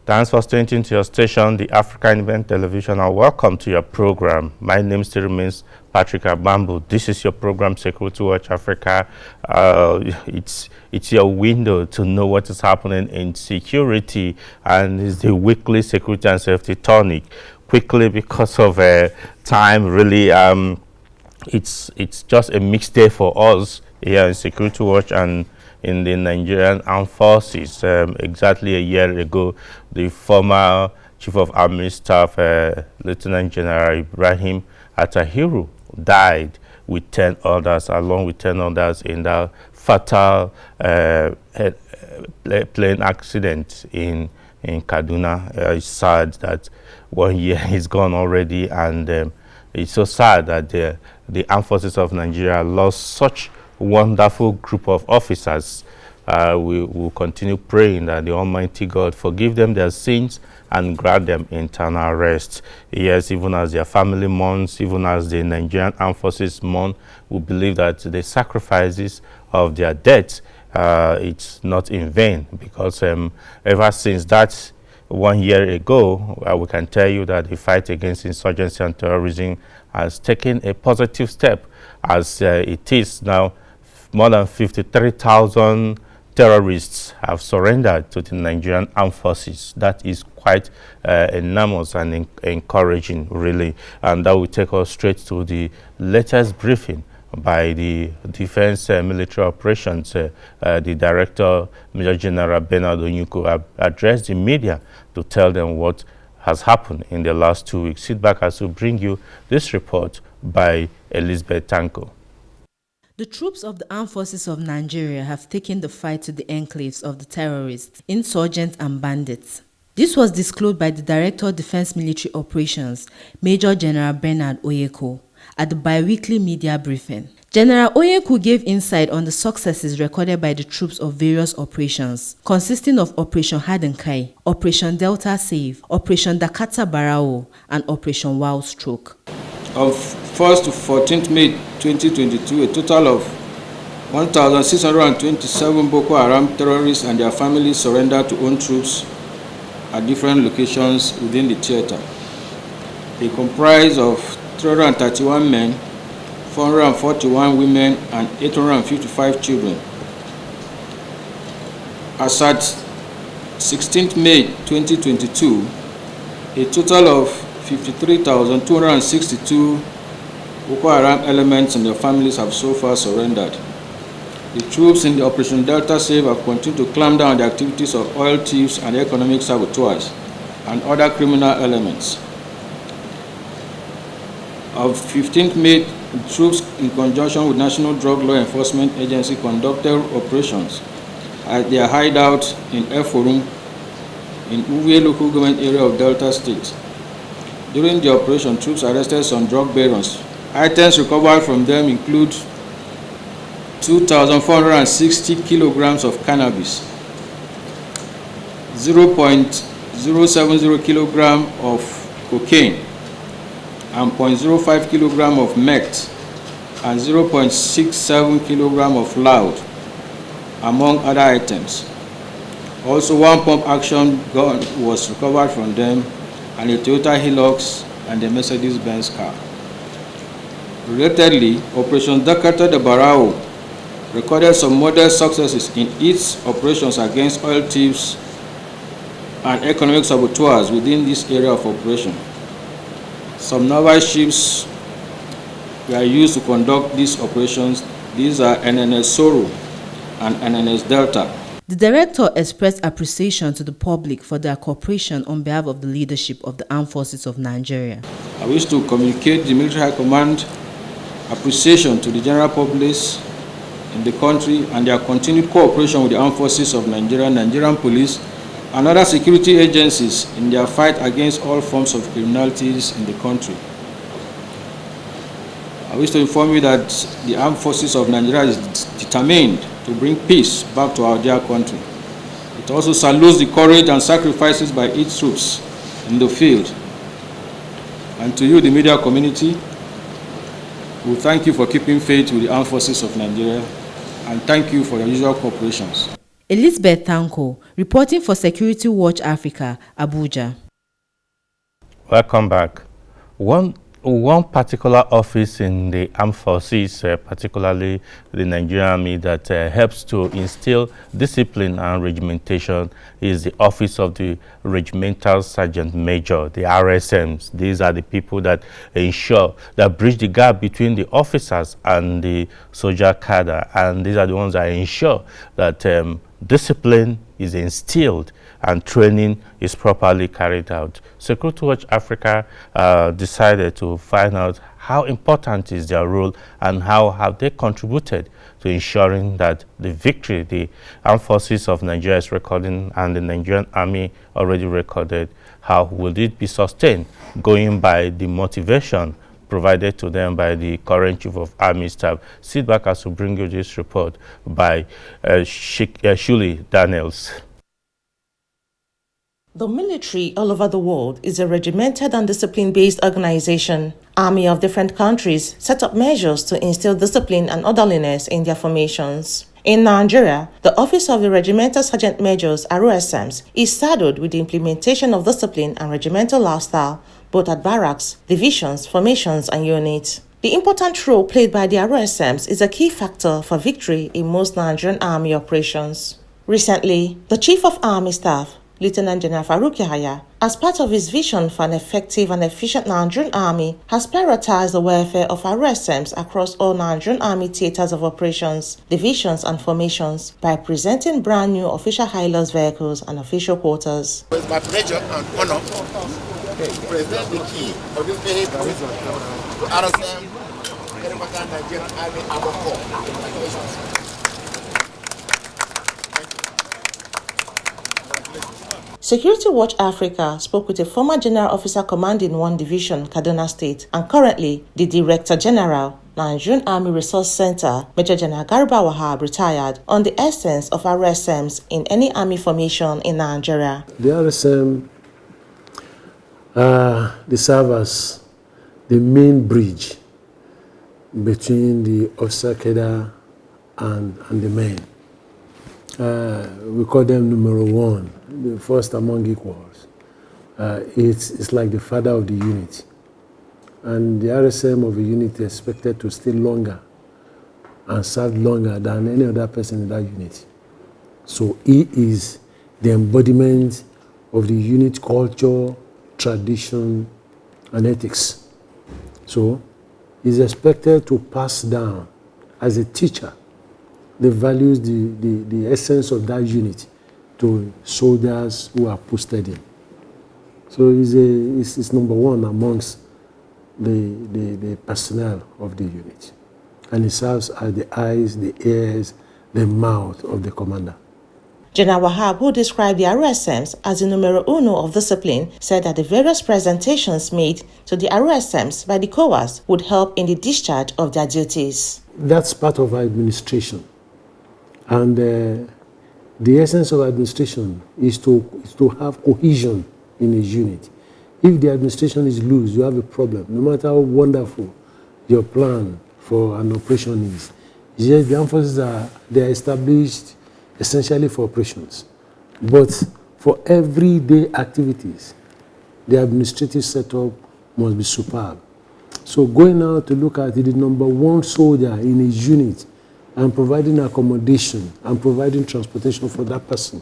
Thanks for staying tuned to your station, the African Event Television, and welcome to your program. My name still remains Patrick Abambo. This is your program, Security Watch Africa. It's your window to know what is happening in security, and it's the weekly security and safety tonic. Quickly, because of time, really, it's just a mixed day for us here in Security Watch and in the Nigerian Armed Forces. Exactly a year ago, the former Chief of Army Staff, Lieutenant General Ibrahim Atahiru, died with 10 others, along with 10 others in that fatal plane accident in Kaduna. It's sad that 1 year is gone already, and it's so sad that the Armed Forces of Nigeria lost such wonderful group of officers. We will continue praying that the Almighty God forgive them their sins and grant them eternal rest. Yes, even as their family mourns, even as the Nigerian Armed Forces mourn, we believe that the sacrifices of their death, it's not in vain, because ever since that 1 year ago, we can tell you that the fight against insurgency and terrorism has taken a positive step, as it is now more than 53,000 terrorists have surrendered to the Nigerian Armed Forces. That is quite enormous and encouraging, really. And that will take us straight to the latest briefing by the Defense Military Operations. The Director, Major General Bernard Onyuko, addressed the media to tell them what has happened in the last 2 weeks. Sit back as we bring you this report by ELISABETH TANKO. The troops of the Armed Forces of Nigeria have taken the fight to the enclaves of the terrorists, insurgents and bandits. This was disclosed by the Director of Defense Military Operations, Major General Bernard Onyuko, at the bi-weekly media briefing. General Onyuko gave insight on the successes recorded by the troops of various operations, consisting of Operation Hadinkai, Operation Delta Save, Operation Dakata Barao, and Operation Wild Stroke. Of 1st to 14th May 2022, a total of 1,627 Boko Haram terrorists and their families surrendered to own troops at different locations within the theater. They comprise of 331 men, 441 women, and 855 children. As at 16th May 2022, a total of 53,262 Boko Haram elements and their families have so far surrendered. The troops in the Operation Delta Save have continued to clamp down on the activities of oil thieves and economic saboteurs and other criminal elements. Of 15th May, the troops, in conjunction with National Drug Law Enforcement Agency, conducted operations at their hideout in Eforum in Uwe local government area of Delta State. During the operation, troops arrested some drug barons. Items recovered from them include 2,460 kilograms of cannabis, 0.070 kilogram of cocaine, and 0.05 kilogram of meth, and 0.67 kilogram of loud, among other items. Also, one pump-action gun was recovered from them, and a Toyota Hilux and a Mercedes-Benz car. Relatedly, Operation Dakata Barao recorded some modest successes in its operations against oil thieves and economic saboteurs within this area of operation. Some naval ships were used to conduct these operations. These are NNS Soro and NNS Delta. The director expressed appreciation to the public for their cooperation on behalf of the leadership of the Armed Forces of Nigeria. I wish to communicate the Military High Command appreciation to the general populace in the country and their continued cooperation with the Armed Forces of Nigeria, Nigerian Police, and other security agencies in their fight against all forms of criminalities in the country. I wish to inform you that the Armed Forces of Nigeria is determined to bring peace back to our dear country. It also salutes the courage and sacrifices by its troops in the field. And to you, the media community, we thank you for keeping faith with the Armed Forces of Nigeria, and thank you for your usual cooperations. ELISABETH TANKO, reporting for Security Watch Africa, Abuja. Welcome back. One particular office in the armed forces, particularly the Nigerian Army, that helps to instill discipline and regimentation is the office of the Regimental Sergeant Major, the RSMs. These are the people that ensure, that bridge the gap between the officers and the soldier cadre, and these are the ones that ensure that discipline is instilled and training is properly carried out. Security Watch Africa decided to find out how important is their role and how have they contributed to ensuring that the victory the armed forces of Nigeria is recording and the Nigerian Army already recorded, how will it be sustained, going by the motivation provided to them by the current Chief of Army Staff. Sit back as we bring you this report by SHULLY Daniels. The military all over the world is a regimented and discipline-based organization. Army of different countries set up measures to instill discipline and orderliness in their formations. In Nigeria, the Office of the Regimental Sergeant Majors, RSMs, is saddled with the implementation of discipline and regimental lifestyle, both at barracks, divisions, formations, and units. The important role played by the RSMs is a key factor for victory in most Nigerian Army operations. Recently, the Chief of Army Staff, Lieutenant General Farouk Yahaya, as part of his vision for an effective and efficient Nigerian Army, has prioritized the welfare of RSMs across all Nigerian Army theaters of operations, divisions, and formations by presenting brand new official Hilux vehicles and official quarters. It's my pleasure and honor to present the key of this vehicle to RSM, Nigerian Army Armor Corps. Congratulations. Security Watch Africa spoke with a former general officer commanding 1 Division, Kaduna State, and currently the Director General, Nigerian Army Resource Center, Major General GARBA WAHAB, retired, on the essence of RSMs in any army formation in Nigeria. The RSM, they serve as the main bridge between the officer cadre and the men. We call them numero 1, the first among equals. It's like the father of the unit. And the RSM of a unit is expected to stay longer and serve longer than any other person in that unit. So he is the embodiment of the unit culture, tradition, and ethics. So he's expected to pass down as a teacher the values, the essence of that unit to soldiers who are posted in. So he's number 1 amongst the personnel of the unit. And he serves as the eyes, the ears, the mouth of the commander. General WAHAB, who described the RSMs as the numero uno of discipline, said that the various presentations made to the RSMs by the COAs would help in the discharge of their duties. That's part of our administration. And the essence of administration is to have cohesion in a unit. If the administration is loose, you have a problem. No matter how wonderful your plan for an operation is. Yes, the armed forces they're established essentially for operations. But for everyday activities, the administrative setup must be superb. So going out to look at the number 1 soldier in a unit and providing accommodation and providing transportation for that person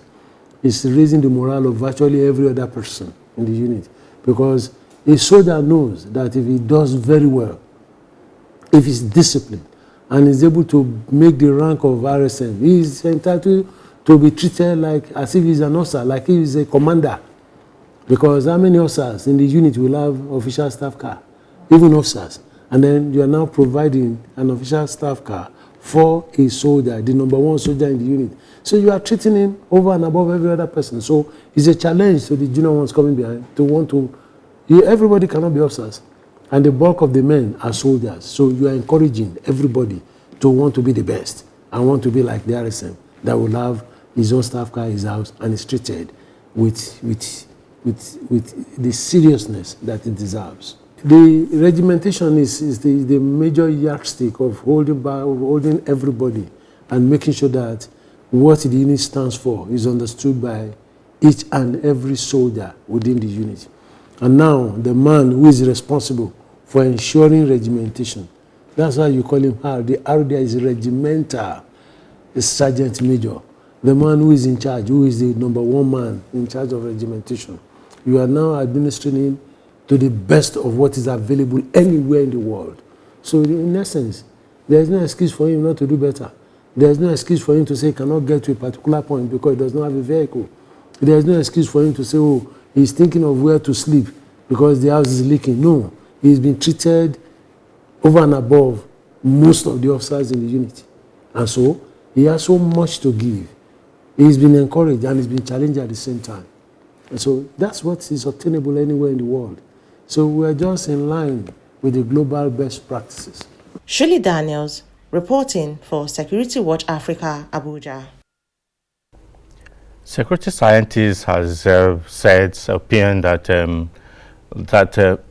is raising the morale of virtually every other person in the unit. Because a soldier knows that if he does very well, if he's disciplined and is able to make the rank of RSM, he is entitled to be treated like as if he's an officer, like if he's a commander. Because how many officers in the unit will have official staff car? Even officers. And then you are now providing an official staff car for a soldier, the number 1 soldier in the unit. So you are treating him over and above every other person. So it's a challenge to the junior ones coming behind to want to, everybody cannot be officers. And the bulk of the men are soldiers. So you are encouraging everybody to want to be the best and want to be like the RSM that will have his own staff car, his house, and is treated with the seriousness that it deserves. The regimentation is the major yardstick of holding everybody and making sure that what the unit stands for is understood by each and every soldier within the unit. And now the man who is responsible for ensuring regimentation, that's why you call him R. The R there is regimental, the sergeant major, the man who is in charge, who is the number one man in charge of regimentation. You are now administering him to the best of what is available anywhere in the world. So in essence, there is no excuse for him not to do better. There is no excuse for him to say he cannot get to a particular point because he does not have a vehicle. There is no excuse for him to say, oh, he's thinking of where to sleep because the house is leaking. No, he's been treated over and above most of the officers in the unit. And so he has so much to give. He's been encouraged and he's been challenged at the same time. And so that's what is obtainable anywhere in the world. So we're just in line with the global best practices. SHULLY Daniels, reporting for Security Watch Africa, Abuja. Security scientists has said, opinion that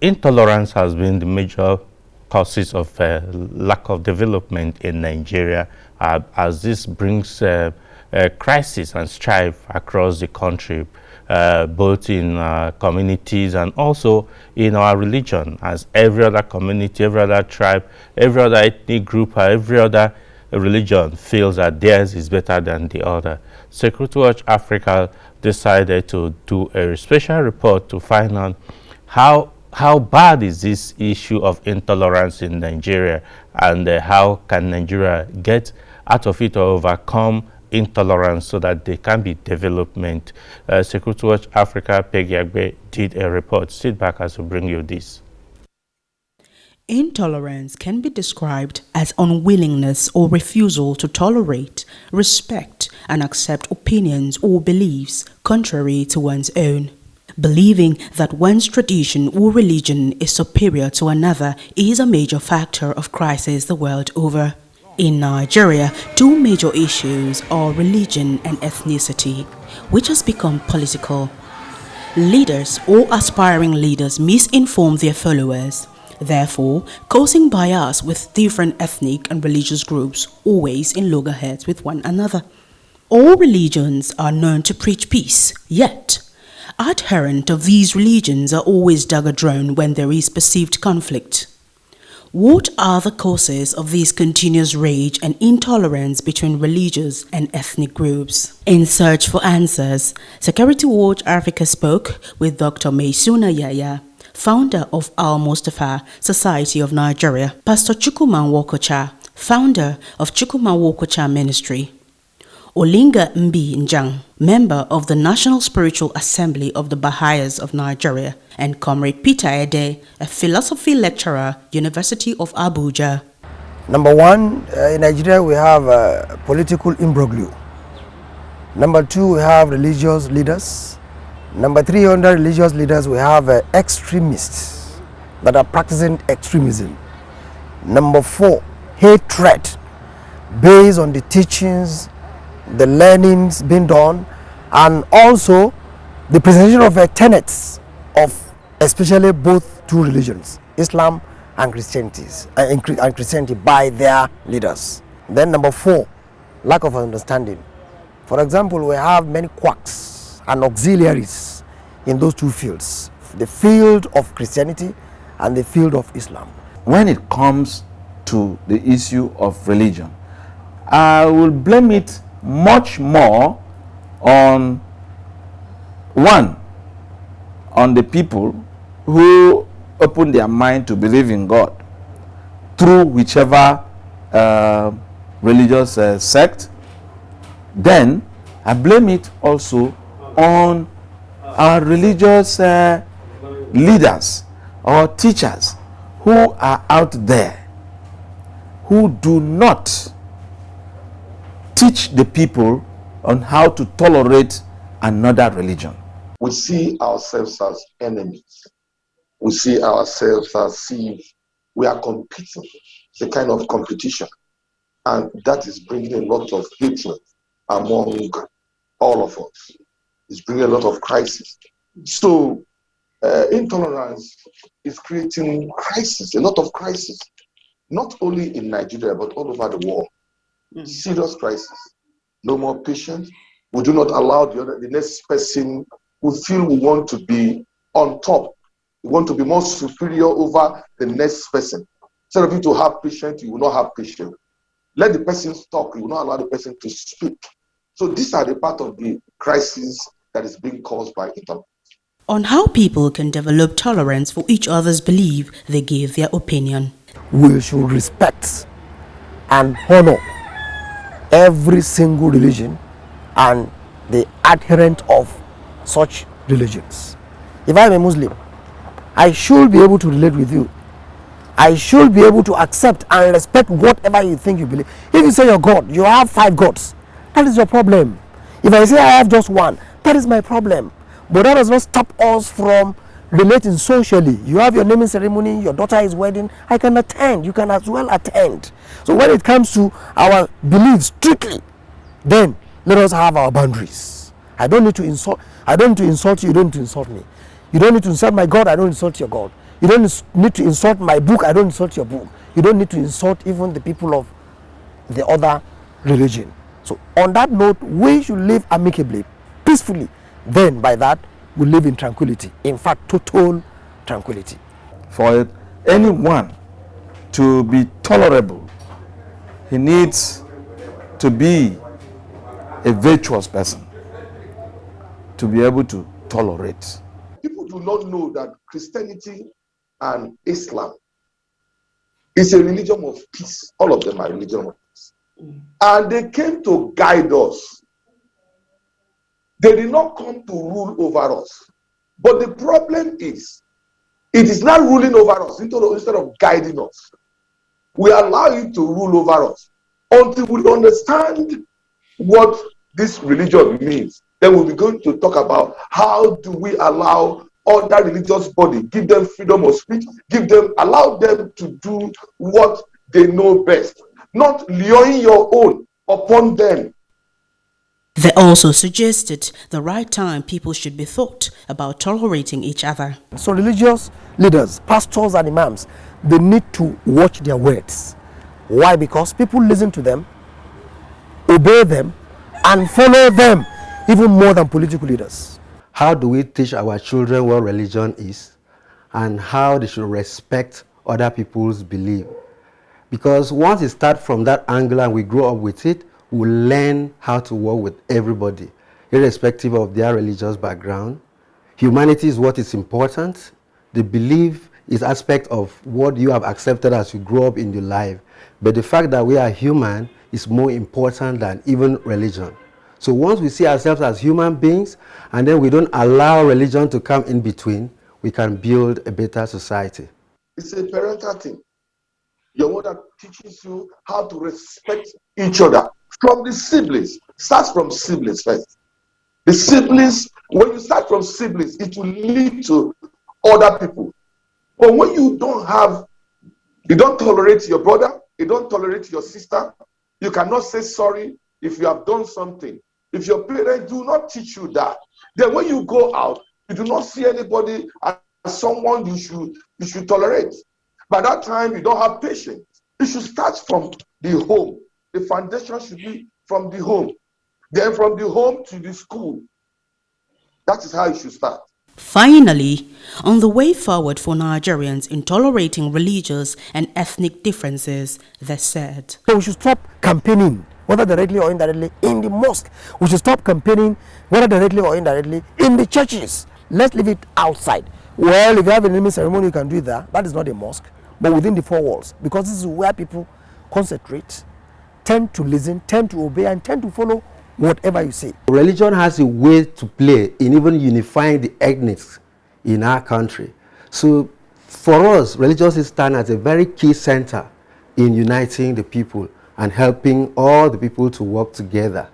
intolerance has been the major causes of lack of development in Nigeria, as this brings crisis and strife across the country, both in communities and also in our religion, as every other community, every other tribe, every other ethnic group, every other religion feels that theirs is better than the other. Security Watch Africa decided to do a special report to find out how bad is this issue of intolerance in Nigeria, and how can Nigeria get out of it or overcome intolerance so that there can be development. Security Watch Africa, Peggy AGBEH, did a report. Sit back as we bring you this. Intolerance can be described as unwillingness or refusal to tolerate, respect, and accept opinions or beliefs contrary to one's own. Believing that one's tradition or religion is superior to another is a major factor of crisis the world over. In Nigeria, two major issues are religion and ethnicity, which has become political. Leaders or aspiring leaders misinform their followers, therefore causing bias with different ethnic and religious groups always in loggerheads with one another. All religions are known to preach peace, yet adherents of these religions are always dagger-drawn when there is perceived conflict. What are the causes of this continuous rage and intolerance between religious and ethnic groups? In search for answers, Security Watch Africa spoke with Dr. Maisuna Yaya, founder of Al-Mustafa Society of Nigeria, Pastor Chukwuma Nwokocha, founder of Chukwuma Nwokocha Ministry, Olinga Mbi Njang, member of the National Spiritual Assembly of the Baha'is of Nigeria, and Comrade Peter Ede, a philosophy lecturer, University of Abuja. Number one, in Nigeria we have political imbroglio. Number two, we have religious leaders. Number three, under religious leaders we have extremists that are practicing extremism. Number four, hatred based on the teachings, the learnings being done, and also the presentation of tenets of especially both two religions, Islam and Christianity by their leaders. Then number four, lack of understanding. For example, we have many quacks and auxiliaries in those two fields, the field of Christianity and the field of Islam. When it comes to the issue of religion, I will blame it much more on the people who open their mind to believe in God through whichever religious sect. Then I blame it also on our religious leaders or teachers who are out there who do not teach the people on how to tolerate another religion. We see ourselves as enemies. We see ourselves as if we are competing. It's a kind of competition. And that is bringing a lot of hatred among all of us. It's bringing a lot of crisis. So intolerance is creating crisis, a lot of crisis, not only in Nigeria, but all over the world. Serious crisis. no more patience. We do not allow the next person who feel we want to be on top. We want to be more superior over the next person. Instead of you to have patience, you will not have patience. Let the person talk. You will not allow the person to speak. So these are the part of the crisis that is being caused by intolerance. On how people can develop tolerance for each other's belief, they gave their opinion. We should respect and honor every single religion and the adherent of such religions. If I am a Muslim, I should be able to relate with you. I should be able to accept and respect whatever you think you believe. If you say you're God, you have 5 gods, that is your problem. If I say I have just one, that is my problem. But that does not stop us from relating socially. You have your naming ceremony, your daughter is wedding, I can attend, you can as well attend. So when it comes to our beliefs strictly, then let us have our boundaries. I don't need to insult you, you don't need to insult me. You don't need to insult my God, I don't insult your God. You don't need to insult my book, I don't insult your book. You don't need to insult even the people of the other religion. So on that note, we should live amicably, peacefully. Then by that, we live in tranquility. In fact, total tranquility. For anyone to be tolerable, he needs to be a virtuous person to be able to tolerate. People do not know that Christianity and Islam is a religion of peace. All of them are religion of peace. And they came to guide us. They did not come to rule over us. But the problem is, it is not ruling over us instead of guiding us. We allow it to rule over us until we understand what this religion means. Then we'll be going to talk about how do we allow other religious body, give them freedom of speech, allow them to do what they know best, not laying your own upon them. They also suggested the right time people should be thought about tolerating each other. So religious leaders, pastors and imams, they need to watch their words. Why? Because people listen to them, obey them, and follow them even more than political leaders. How do we teach our children what religion is and how they should respect other people's belief? Because once it starts from that angle and we grow up with it, we'll learn how to work with everybody, irrespective of their religious background. Humanity is what is important. The belief is aspect of what you have accepted as you grow up in your life. But the fact that we are human is more important than even religion. So once we see ourselves as human beings and then we don't allow religion to come in between, we can build a better society. It's a parental thing. Your mother teaches you how to respect each other. From the siblings, starts from siblings first. The siblings, when you start from siblings, it will lead to other people. But when you don't tolerate your brother, you don't tolerate your sister, you cannot say sorry if you have done something. If your parents do not teach you that, then when you go out, you do not see anybody as someone you should tolerate. By that time, you don't have patience. It should start from the home. The foundation should be from the home. Then from the home to the school. That is how it should start. Finally, on the way forward for Nigerians in tolerating religious and ethnic differences, they said, So we should stop campaigning, whether directly or indirectly, in the mosque. We should stop campaigning, whether directly or indirectly, in the churches. Let's leave it outside. Well, if you have a naming ceremony, you can do that. That is not a mosque, but within the 4 walls. Because this is where people concentrate, tend to listen, tend to obey, and tend to follow whatever you say. Religion has a way to play in even unifying the ethnics in our country. So for us, religion stands as a very key center in uniting the people and helping all the people to work together.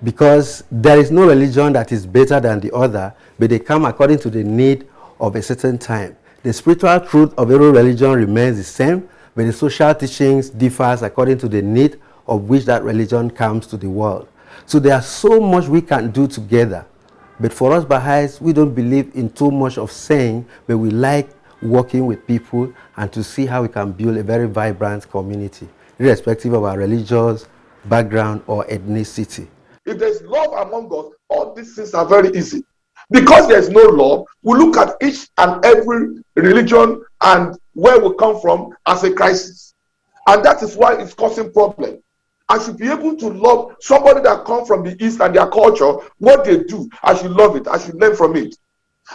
Because there is no religion that is better than the other, but they come according to the need of a certain time. The spiritual truth of every religion remains the same, but the social teachings differs according to the need of which that religion comes to the world. So there's so much we can do together. But for us Baha'is, we don't believe in too much of saying, but we like working with people and to see how we can build a very vibrant community, irrespective of our religious background or ethnicity. If there's love among us, all these things are very easy. Because there's no love, we look at each and every religion and where we come from as a crisis. And that is why it's causing problems. I should be able to love somebody that comes from the East and their culture, what they do. I should love it. I should learn from it.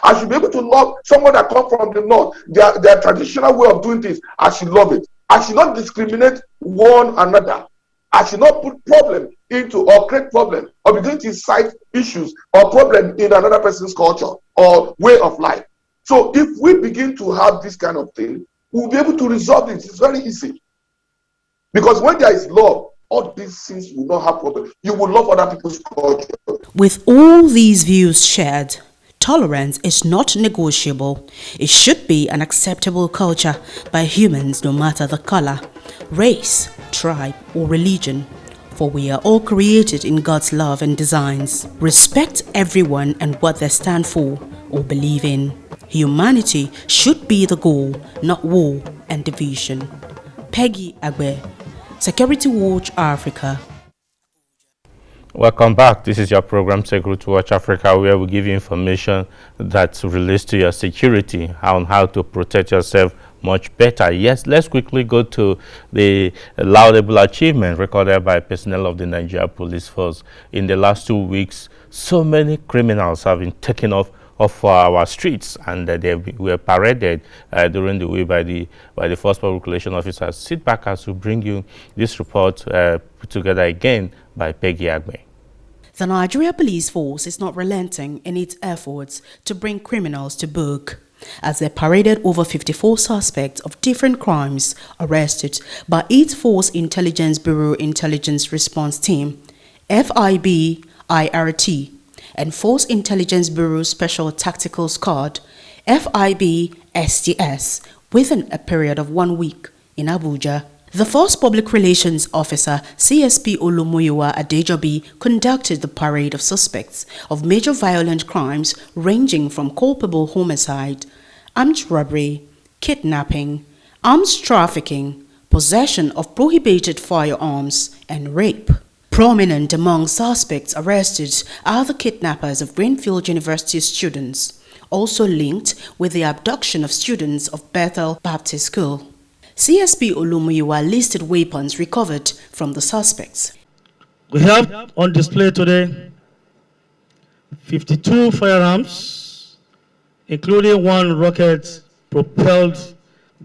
I should be able to love someone that comes from the North, their traditional way of doing things. I should love it. I should not discriminate one another. I should not put problem into or create problem or begin to cite issues or problem in another person's culture or way of life. So if we begin to have this kind of thing, we'll be able to resolve it. It's very easy. Because when there is love, all these things will not have problem. You will love other people's culture. With all these views shared, tolerance is not negotiable. It should be an acceptable culture by humans no matter the color, race, tribe, or religion. For we are all created in God's love and designs. Respect everyone and what they stand for or believe in. Humanity should be the goal, not war and division. Peggy AGBEH, Security Watch Africa. Welcome back. This is your program Security Watch Africa, where we give you information that relates to your security and how to protect yourself much better. Yes, let's quickly go to the laudable achievement recorded by personnel of the Nigeria Police Force. In the last 2 weeks, so many criminals have been taken off our streets, and they were paraded during the week by the Force Public Relations Officers. Sit back as we bring you this report put together again by Peggy AGBEH. The Nigeria Police Force is not relenting in its efforts to bring criminals to book, as they paraded over 54 suspects of different crimes arrested by its Force Intelligence Bureau Intelligence Response Team, FIB IRT, and Force Intelligence Bureau Special Tactical Squad, FIB STS, within a period of 1 week in Abuja. The Force Public Relations Officer, CSP Olomuyiwa Adejobi, conducted the parade of suspects of major violent crimes ranging from culpable homicide, armed robbery, kidnapping, arms trafficking, possession of prohibited firearms, and rape. Prominent among suspects arrested are the kidnappers of Greenfield University students, also linked with the abduction of students of Bethel Baptist School. CSP Olomuyiwa listed weapons recovered from the suspects. We have on display today 52 firearms, including 1 rocket-propelled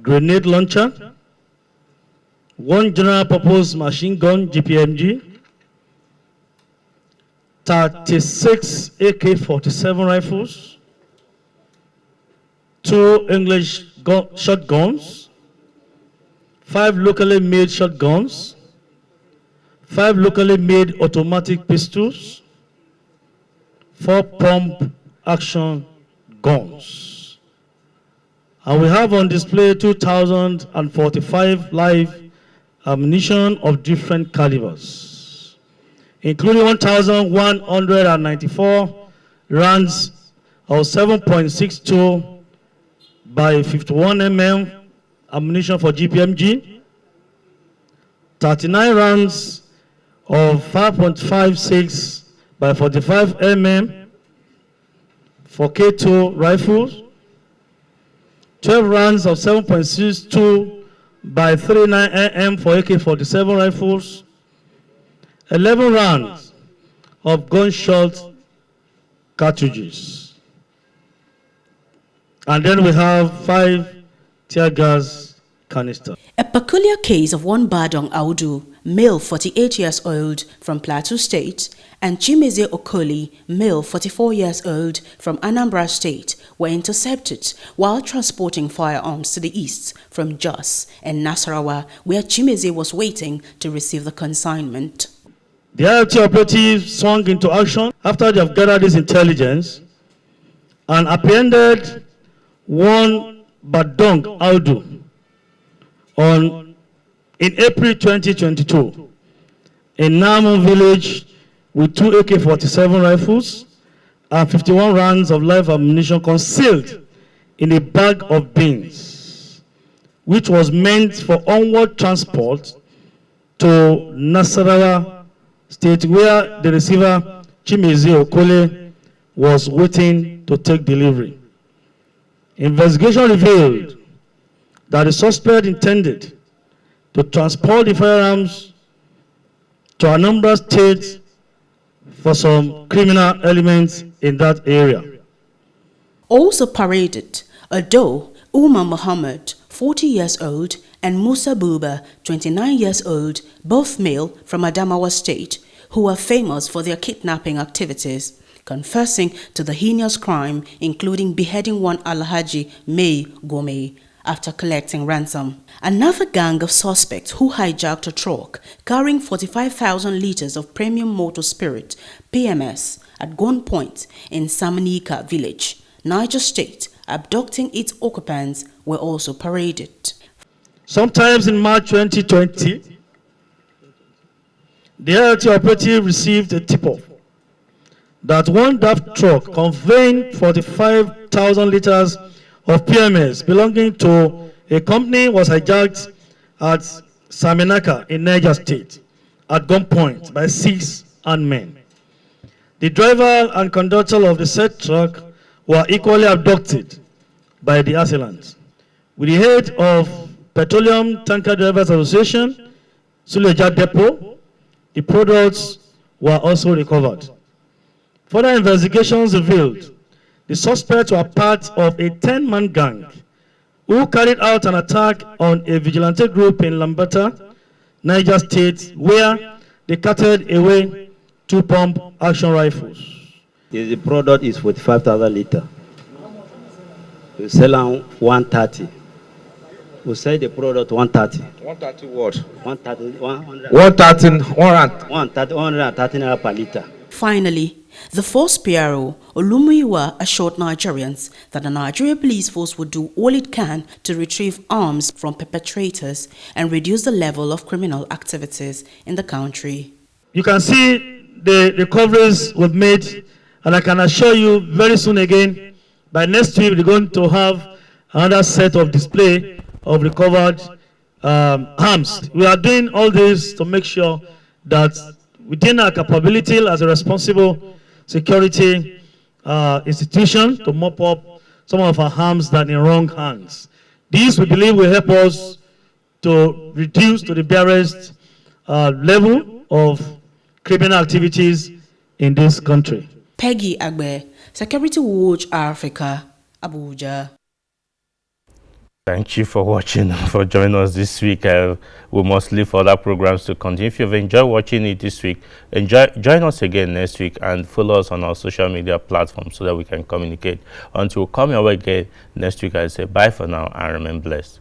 grenade launcher, 1 general-purpose machine gun (GPMG), 36 AK-47 rifles, 2 English shotguns, 5 locally made shotguns, 5 locally made automatic pistols, 4 pump action guns. And we have on display 2,045 live ammunition of different calibers, including 1,194 rounds of 7.62 by 51 mm ammunition for GPMG, 39 rounds of 5.56 by 45 mm for K2 rifles, 12 rounds of 7.62 by 39 mm for AK-47 rifles, 11 rounds of gunshot cartridges. And then we have 5 tear gas canister. A peculiar case of one Badong Audu, male 48 years old from Plateau State, and Chimeze Okoli, male 44 years old from Anambra State, were intercepted while transporting firearms to the east from Jos and Nasarawa, where Chimeze was waiting to receive the consignment. The IRT operatives swung into action after they have gathered this intelligence and apprehended one Badong Audu in April 2022 in Namu village with 2 AK-47 rifles and 51 rounds of live ammunition concealed in a bag of beans, which was meant for onward transport to Nasarawa State, where the receiver, Chimezie Okole, was waiting to take delivery. Investigation revealed that the suspect intended to transport the firearms to Anambra State for some criminal elements in that area. Also paraded are Doe Umar Muhammad, 40 years old, and Musa Buba, 29 years old, both male from Adamawa State, who are famous for their kidnapping activities, confessing to the heinous crime, including beheading one Alhaji May Gome after collecting ransom. Another gang of suspects who hijacked a truck carrying 45,000 liters of premium motor spirit, PMS, at gunpoint in Samanika village, Niger State, abducting its occupants, were also paraded. Sometimes in March 2020, the LT operative received a tip-off that one DAF truck conveying 45,000 liters of PMS belonging to a company was hijacked at Saminaka in Niger State at gunpoint by 6 armed men. The driver and conductor of the said truck were equally abducted by the assailants. With the aid of Petroleum Tanker Drivers Association, Suleja Depot, the products were also recovered. Further investigations revealed the suspects were part of a 10-man gang who carried out an attack on a vigilante group in Lambata, Niger State, where they carted away 2 pump action rifles. The product is 45,000 liters. We sell on 130. We sell the product 130. 130 what? 130, 100. 130 naira per liter. Finally, the force PRO, Olumuyiwa, assured Nigerians that the Nigeria police force would do all it can to retrieve arms from perpetrators and reduce the level of criminal activities in the country. You can see the recoveries we've made, and I can assure you very soon again, by next week, we're going to have another set of display of recovered arms. We are doing all this to make sure that within our capability as a responsible security institution to mop up some of our arms that are in wrong hands. This, we believe, will help us to reduce to the barest level of criminal activities in this country. PEGGY AGBEH, Security Watch Africa, Abuja. Thank you for watching, for joining us this week. We must leave for other programs to continue. If you've enjoyed watching it this week, join us again next week and follow us on our social media platforms so that we can communicate. Until we come your way again next week, I say bye for now and remain blessed.